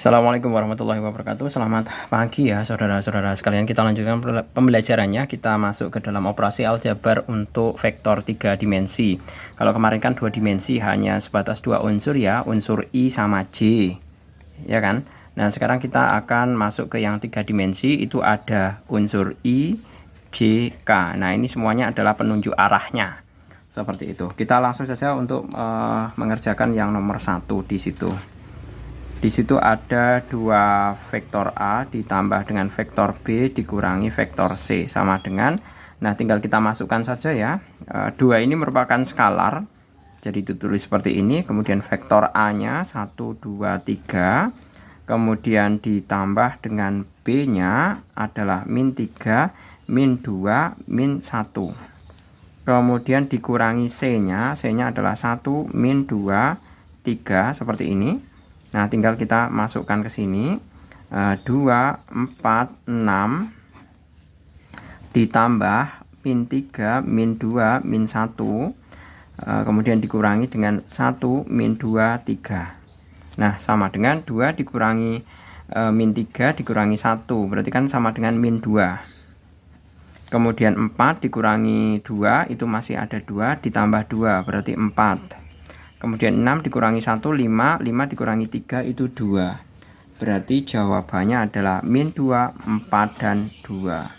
Assalamualaikum warahmatullahi wabarakatuh. Selamat pagi ya saudara-saudara sekalian. Kita lanjutkan pembelajarannya. Kita masuk ke dalam operasi aljabar untuk vektor 3 dimensi. Kalau kemarin kan 2 dimensi hanya sebatas 2 unsur ya, unsur I sama J. Ya kan? Nah, sekarang kita akan masuk ke yang 3 dimensi, itu ada unsur I, J, K. Nah, ini semuanya adalah penunjuk arahnya. Seperti itu. Kita langsung saja untuk mengerjakan yang nomor 1 di situ. Di situ ada 2 vektor A ditambah dengan vektor B dikurangi vektor C sama dengan, nah tinggal kita masukkan saja ya. 2 ini merupakan skalar, jadi ditulis seperti ini. Kemudian vektor A nya 1, 2, 3, kemudian ditambah dengan B nya adalah min 3, min 2, min 1, kemudian dikurangi C nya adalah 1, min 2, 3, seperti ini. Nah, tinggal kita masukkan ke sini. 2, 4, 6 ditambah min 3, min 2, min 1, kemudian dikurangi dengan 1, min 2, 3. Nah, sama dengan 2 dikurangi min 3 dikurangi 1, berarti kan sama dengan min 2. Kemudian 4 dikurangi 2, itu masih ada 2, ditambah 2, berarti 4. Kemudian 6 dikurangi 1, 5, 5 dikurangi 3 itu 2. Berarti jawabannya adalah min 2, 4, dan 2.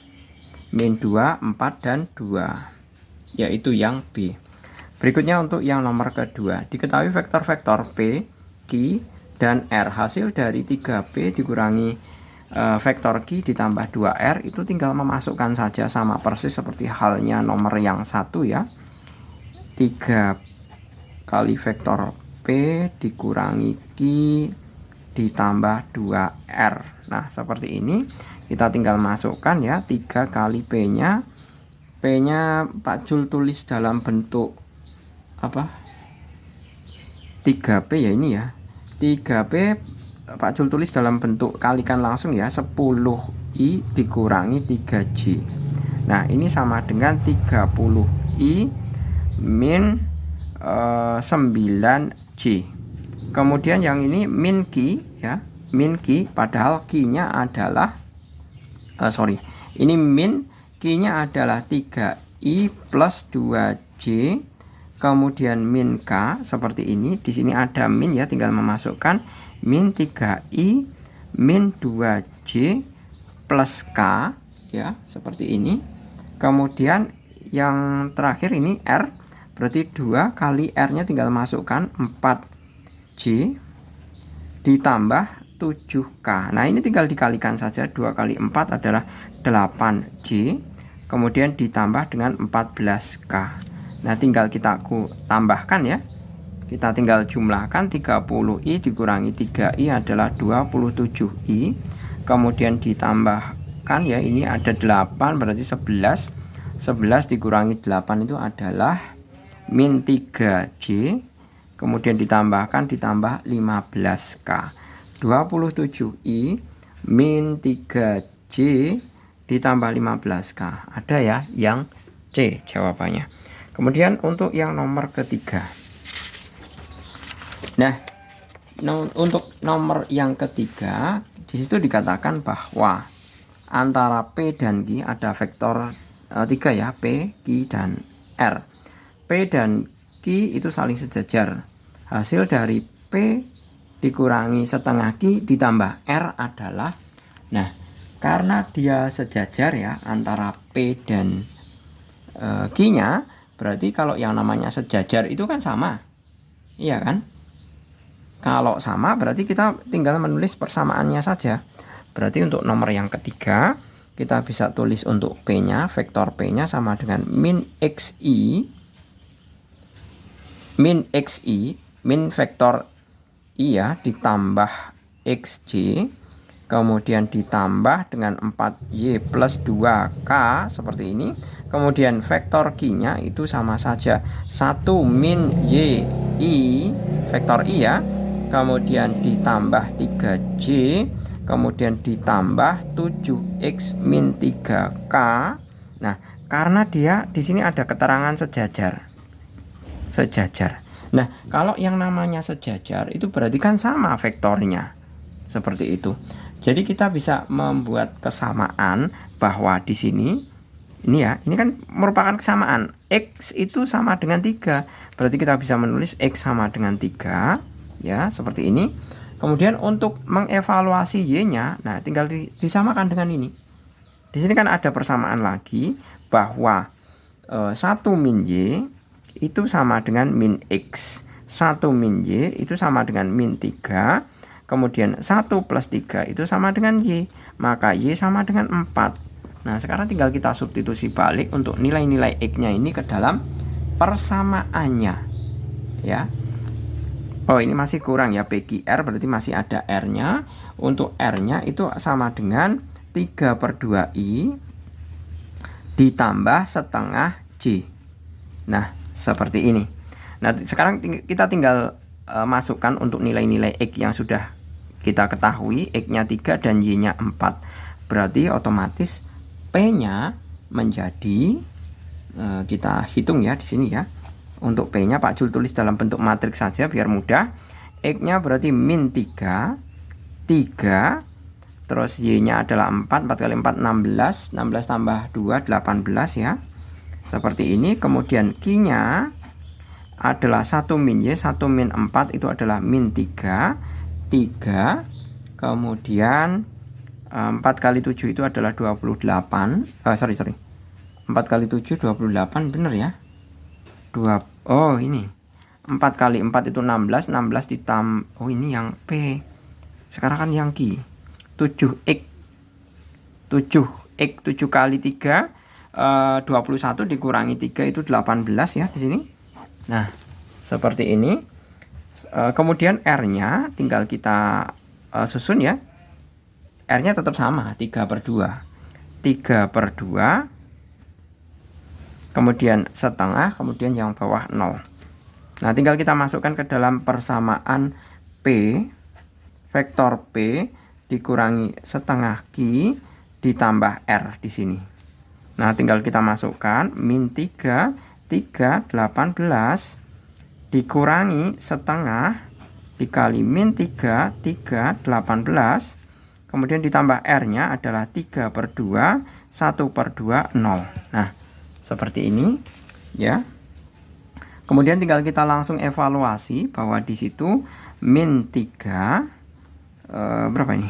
Min 2, 4, dan 2. Yaitu yang B. Berikutnya untuk yang nomor kedua. Diketahui vektor-vektor P, Q, dan R. Hasil dari 3P dikurangi vektor Q ditambah 2R itu tinggal memasukkan saja, sama persis seperti halnya nomor yang satu ya. 3 kali vektor P dikurangi Q ditambah 2R. Nah, seperti ini. Kita tinggal masukkan ya, 3 kali P nya. P nya Pak Jul tulis dalam bentuk apa? 3P ya ini ya. 3P Pak Jul tulis dalam bentuk kalikan langsung ya, 10I dikurangi 3J. Nah, ini sama dengan 30I min 9J. Kemudian yang ini min Q ya, min Q, padahal Q nya adalah ini min Q nya adalah 3I plus 2J. Kemudian min K seperti ini. Di sini ada min ya, tinggal memasukkan min 3I min 2J plus K ya, seperti ini. Kemudian yang terakhir ini R, berarti 2 kali R nya tinggal masukkan 4J ditambah 7K. Nah, ini tinggal dikalikan saja, 2 kali 4 adalah 8J, kemudian ditambah dengan 14K. Nah, tinggal kita tambahkan ya. Kita tinggal jumlahkan, 30I dikurangi 3I adalah 27I. Kemudian ditambahkan ya, ini ada 8 berarti 11. 11 dikurangi 8 itu adalah min 3J, kemudian ditambahkan 15K. 27I min 3J ditambah 15K. Ada ya yang C jawabannya. Kemudian untuk yang nomor ketiga. Nah, untuk nomor yang ketiga, di situ dikatakan bahwa antara P dan Q ada vektor 3 ya, P, Q, dan R. P dan Q itu saling sejajar. Hasil dari P dikurangi setengah Q ditambah R adalah, nah karena dia sejajar ya antara P dan Q nya, berarti kalau yang namanya sejajar itu kan sama, iya kan? Kalau sama berarti kita tinggal menulis persamaannya saja. Berarti untuk nomor yang ketiga kita bisa tulis untuk P nya, vektor P nya sama dengan min XI, min vektor I ya, ditambah XJ, kemudian ditambah dengan 4Y plus 2K seperti ini. Kemudian vektor Q nya itu sama saja, 1 min YI, vektor I ya, kemudian ditambah 3J, kemudian ditambah 7X min 3K. Nah, karena dia di sini ada keterangan sejajar. Nah, kalau yang namanya sejajar itu berarti kan sama vektornya. Seperti itu. Jadi kita bisa membuat kesamaan bahwa di sini ini ya, ini kan merupakan kesamaan. X itu sama dengan 3. Berarti kita bisa menulis X sama dengan 3 ya, seperti ini. Kemudian untuk mengevaluasi Y-nya, nah tinggal disamakan dengan ini. Di sini kan ada persamaan lagi bahwa 1 min Y itu sama dengan min X. 1 min Y itu sama dengan min 3. Kemudian 1 plus 3 itu sama dengan Y. Maka Y sama dengan 4. Nah, sekarang tinggal kita substitusi balik untuk nilai-nilai X-nya ini ke dalam persamaannya. Ya. Oh, ini masih kurang ya, PQR berarti masih ada R-nya. Untuk R-nya itu sama dengan 3/2I ditambah setengah J. Nah, seperti ini. Nah, sekarang kita tinggal masukkan untuk nilai-nilai X yang sudah kita ketahui. X-nya 3 dan Y-nya 4. Berarti otomatis P-nya menjadi kita hitung ya di sini ya. Untuk P-nya Pak Jul tulis dalam bentuk matriks saja biar mudah. X-nya berarti min 3, terus Y-nya adalah 4, 4 kali 4 16, 16 tambah 2 18 ya. Seperti ini. Kemudian Q-nya adalah 1 min Y, 1 min 4 itu adalah min 3. Kemudian 4 kali 7 itu adalah 28. 4 kali 7 28, bener ya? Oh, ini 4 kali 4 itu 16. 16 ditambah, oh ini yang P. Sekarang kan yang Q. 7x 7 kali 3 21 dikurangi 3 itu 18 ya di sini. Nah, seperti ini. Kemudian R-nya tinggal kita susun ya. R-nya tetap sama, 3/2. 3/2. Kemudian setengah, kemudian yang bawah 0. Nah, tinggal kita masukkan ke dalam persamaan P. Vektor P dikurangi setengah Q ditambah R di sini. Nah, tinggal kita masukkan min 3 18 dikurangi setengah dikali min 3 18. Kemudian ditambah R-nya adalah 3/2, 1/2, 0. Nah, seperti ini ya. Kemudian tinggal kita langsung evaluasi bahwa di situ min 3 berapa ini?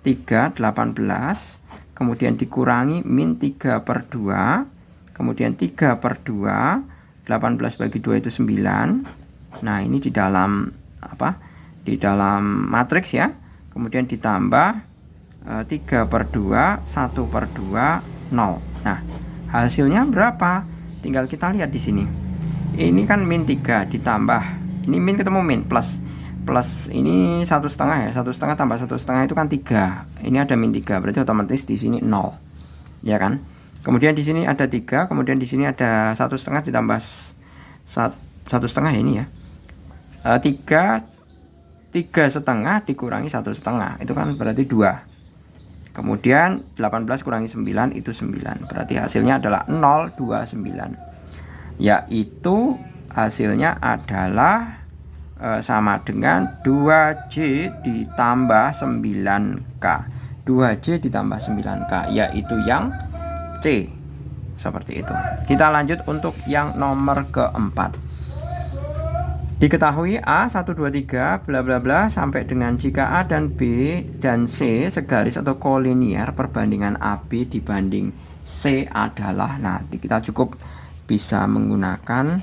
3 18, kemudian dikurangi min 3/2, kemudian 3/2, 18 bagi 2 itu 9. Nah, ini di dalam apa? Di dalam matriks ya. Kemudian ditambah 3/2, 1/2, 0. Nah, hasilnya berapa? Tinggal kita lihat di sini. Ini kan min 3 ditambah, ini min ketemu min, plus ini 1/2 ya. 1/2 tambah 1/2 itu kan 3. Ini ada min 3, berarti otomatis di sini 0. Ya kan? Kemudian di sini ada 3, kemudian di sini ada 1/2 ditambah 1/2 ini ya. 3/2 dikurangi 1/2 itu kan berarti 2. Kemudian 18 kurangi 9 itu 9. Berarti hasilnya adalah 029. Yaitu hasilnya adalah sama dengan 2J ditambah 9K. 2J ditambah 9K yaitu yang C. Seperti itu. Kita lanjut untuk yang nomor keempat. Diketahui A 1 2 3 bla bla bla sampai dengan jika A dan B dan C segaris atau kolinier, perbandingan AB dibanding C adalah, nah kita cukup bisa menggunakan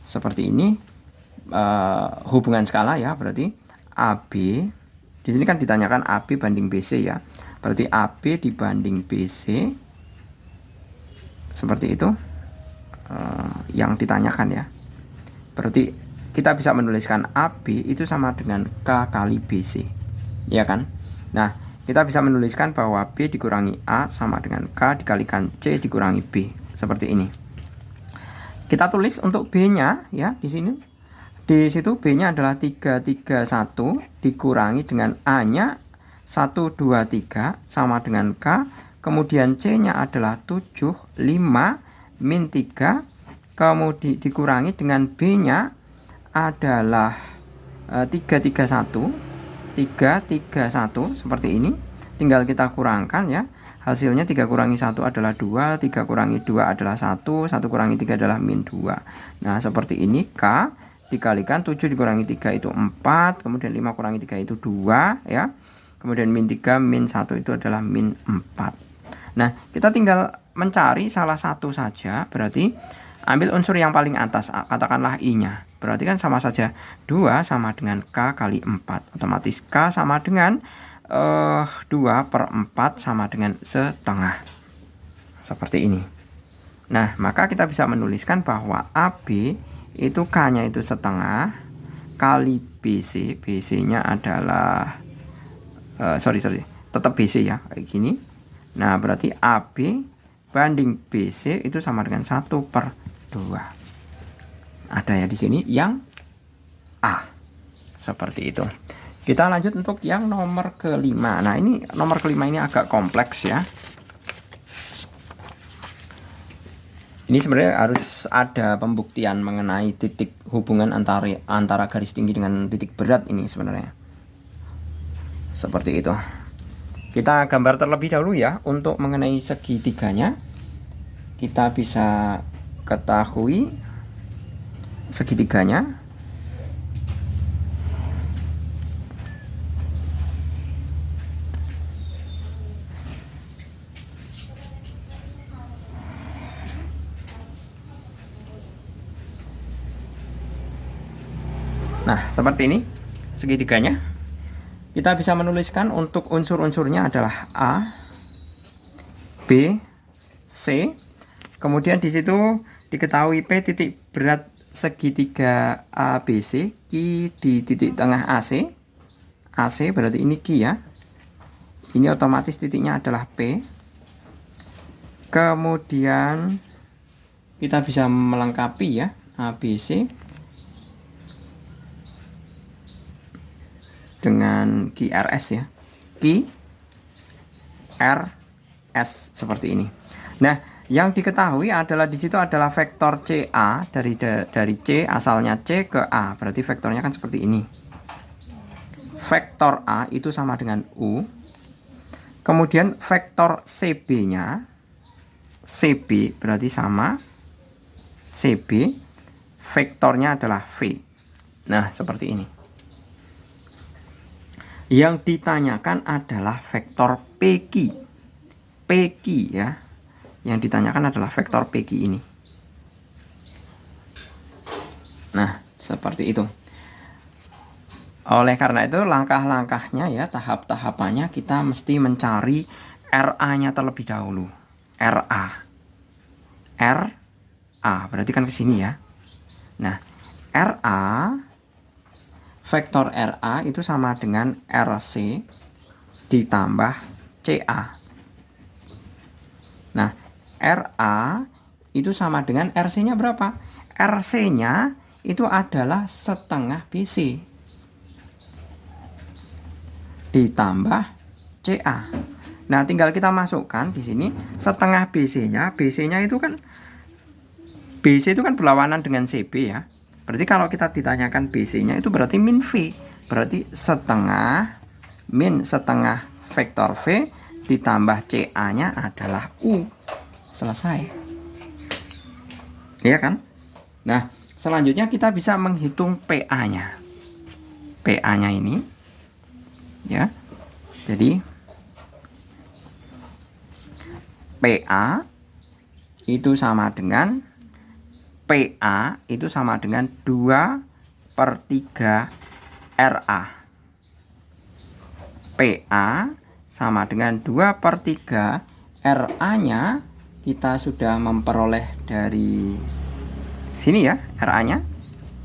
seperti ini hubungan skala ya. Berarti AB di sini kan ditanyakan AB banding BC ya. Berarti AB dibanding BC seperti itu yang ditanyakan ya. Berarti kita bisa menuliskan AB itu sama dengan K kali BC, ya kan? Nah, kita bisa menuliskan bahwa B dikurangi A sama dengan K dikalikan C dikurangi B, seperti ini. Kita tulis untuk B-nya ya di sini. Di situ B-nya adalah 331 dikurangi dengan A-nya 123 sama dengan K. Kemudian C-nya adalah 75 min 3, kemudian dikurangi dengan B-nya adalah 331 3, 3, 1 seperti ini. Tinggal kita kurangkan ya. Hasilnya 3 kurangi 1 adalah 2, 3 kurangi 2 adalah 1, 1 kurangi 3 adalah min 2. Nah, seperti ini. K dikalikan 7 dikurangi 3 itu 4, kemudian 5 kurangi 3 itu 2 ya. Kemudian min 3 min 1 itu adalah min 4. Nah, kita tinggal mencari salah satu saja. Berarti ambil unsur yang paling atas, katakanlah I-nya. Berarti kan sama saja 2 sama dengan K kali 4. Otomatis K sama dengan 2/4 sama dengan setengah. Seperti ini. Nah, maka kita bisa menuliskan bahwa AB itu K-nya itu setengah kali BC. BC-nya adalah tetap BC ya, kayak gini. Nah, berarti AB banding BC itu sama dengan 1/2. Ada ya di sini yang A. Seperti itu. Kita lanjut untuk yang nomor kelima. Nah, ini nomor kelima ini agak kompleks ya. Ini sebenarnya harus ada pembuktian mengenai titik hubungan antara garis tinggi dengan titik berat ini sebenarnya. Seperti itu. Kita gambar terlebih dahulu ya. Untuk mengenai segitiganya, kita bisa ketahui segitiganya. Nah, seperti ini segitiganya. Kita bisa menuliskan untuk unsur-unsurnya adalah A, B, C. Kemudian di situ diketahui P titik berat segitiga ABC, Q di titik tengah AC. AC berarti ini Q ya. Ini otomatis titiknya adalah P. Kemudian kita bisa melengkapi ya ABC dengan QRS ya. QRS seperti ini. Nah, yang diketahui adalah di situ adalah vektor CA dari C, asalnya C ke A. Berarti vektornya kan seperti ini. Vektor A itu sama dengan U. Kemudian vektor CB-nya CB berarti sama CB. Vektornya adalah V. Nah, seperti ini. Yang ditanyakan adalah vektor PQ. PQ ya. Yang ditanyakan adalah vektor PQ ini. Nah, seperti itu. Oleh karena itu, langkah-langkahnya ya, tahap-tahapannya kita mesti mencari RA-nya terlebih dahulu. RA. RA, berarti kan ke sini ya. Nah, RA vektor RA itu sama dengan RC ditambah CA. Nah, RA itu sama dengan RC-nya berapa? RC-nya itu adalah setengah BC ditambah CA. Nah, tinggal kita masukkan di sini setengah BC-nya. BC-nya itu kan BC itu kan berlawanan dengan CB ya. Berarti kalau kita ditanyakan BC-nya itu berarti min V. Berarti setengah min setengah vektor V ditambah CA-nya adalah U. Selesai. Iya kan? Nah, selanjutnya kita bisa menghitung PA-nya. PA-nya ini ya. Jadi PA itu sama dengan PA itu sama dengan 2/3 RA. PA sama dengan 2/3 RA-nya kita sudah memperoleh dari sini ya. RA-nya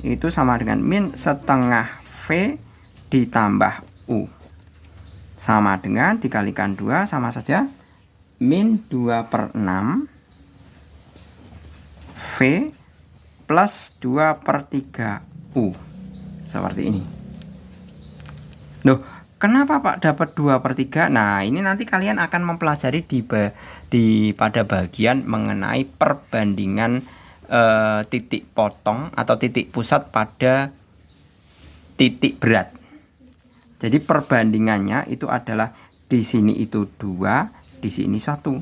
itu sama dengan min setengah V ditambah U. Sama dengan dikalikan 2 sama saja min 2/6 V plus 2/3 U. Seperti ini. Loh, kenapa Pak dapat 2/3? Nah, ini nanti kalian akan mempelajari pada bagian mengenai perbandingan titik potong atau titik pusat pada titik berat. Jadi perbandingannya itu adalah di sini itu 2, di sini 1.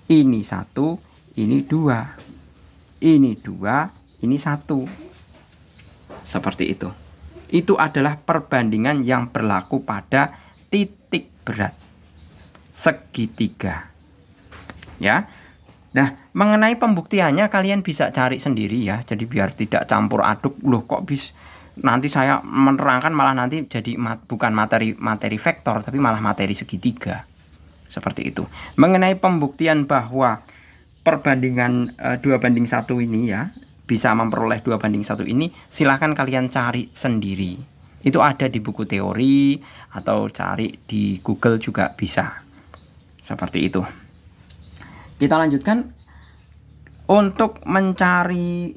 Ini 1, ini 2. Ini 2, ini 1. Seperti itu. Itu adalah perbandingan yang berlaku pada titik berat segitiga. Ya. Nah, mengenai pembuktiannya kalian bisa cari sendiri ya. Jadi biar tidak campur aduk. Loh kok bisa nanti saya menerangkan malah nanti jadi bukan materi vektor tapi malah materi segitiga. Seperti itu. Mengenai pembuktian bahwa perbandingan 2:1 ini ya bisa memperoleh 2:1 ini, silahkan kalian cari sendiri. Itu ada di buku teori atau cari di Google juga bisa. Seperti itu. Kita lanjutkan untuk mencari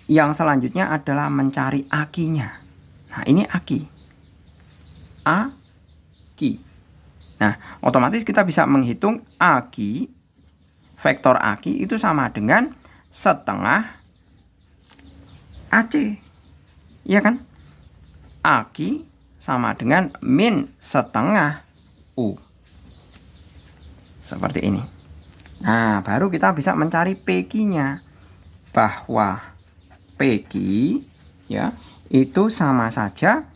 yang selanjutnya adalah mencari akinya. Nah, ini aki. Aki. Nah, otomatis kita bisa menghitung aki, vektor aki itu sama dengan setengah AC. Iya kan? Aki sama dengan min setengah U. Seperti ini. Nah, baru kita bisa mencari PQ-nya. Bahwa PQ ya, itu sama saja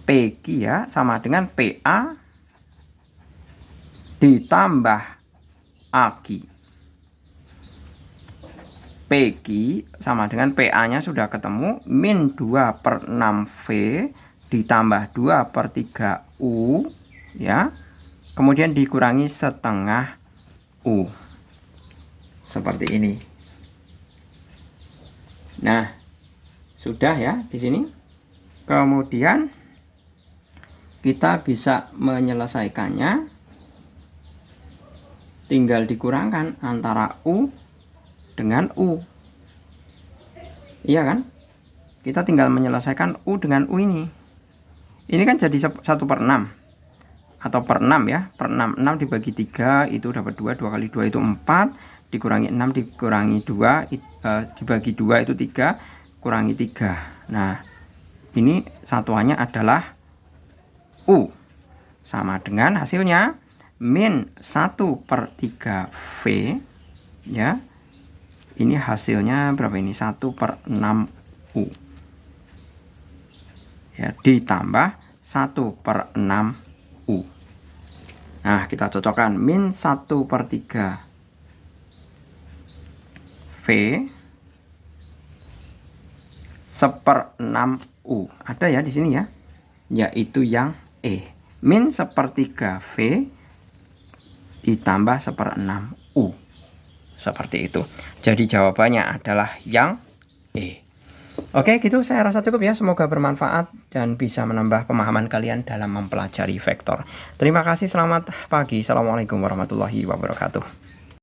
PQ ya, sama dengan PA ditambah AK. PQ sama dengan PA-nya sudah ketemu, min 2/6V ditambah 2/3U ya. Kemudian dikurangi setengah U. Seperti ini. Nah, sudah ya di sini. Kemudian kita bisa menyelesaikannya. Tinggal dikurangkan antara U dengan U. Iya kan? Kita tinggal menyelesaikan U dengan U ini. Ini kan jadi 1/6. Atau per 6 ya, per 6 dibagi 3 itu dapat 2, 2 kali 2 itu 4, dikurangi 6 dikurangi 2 dibagi 2 itu 3, kurangi 3. Nah, ini satuannya adalah U, sama dengan hasilnya min 1/3V ya. Ini hasilnya berapa ini? 1/6U ya, ditambah 1/6U. Nah, kita cocokkan min 1/3V 1/6U. Ada ya di sini ya, yaitu yang E. Min 1/3V ditambah 1/6U. Seperti itu. Jadi jawabannya adalah yang E. Oke, gitu saya rasa cukup ya. Semoga bermanfaat dan bisa menambah pemahaman kalian dalam mempelajari vektor. Terima kasih, selamat pagi. Assalamualaikum warahmatullahi wabarakatuh.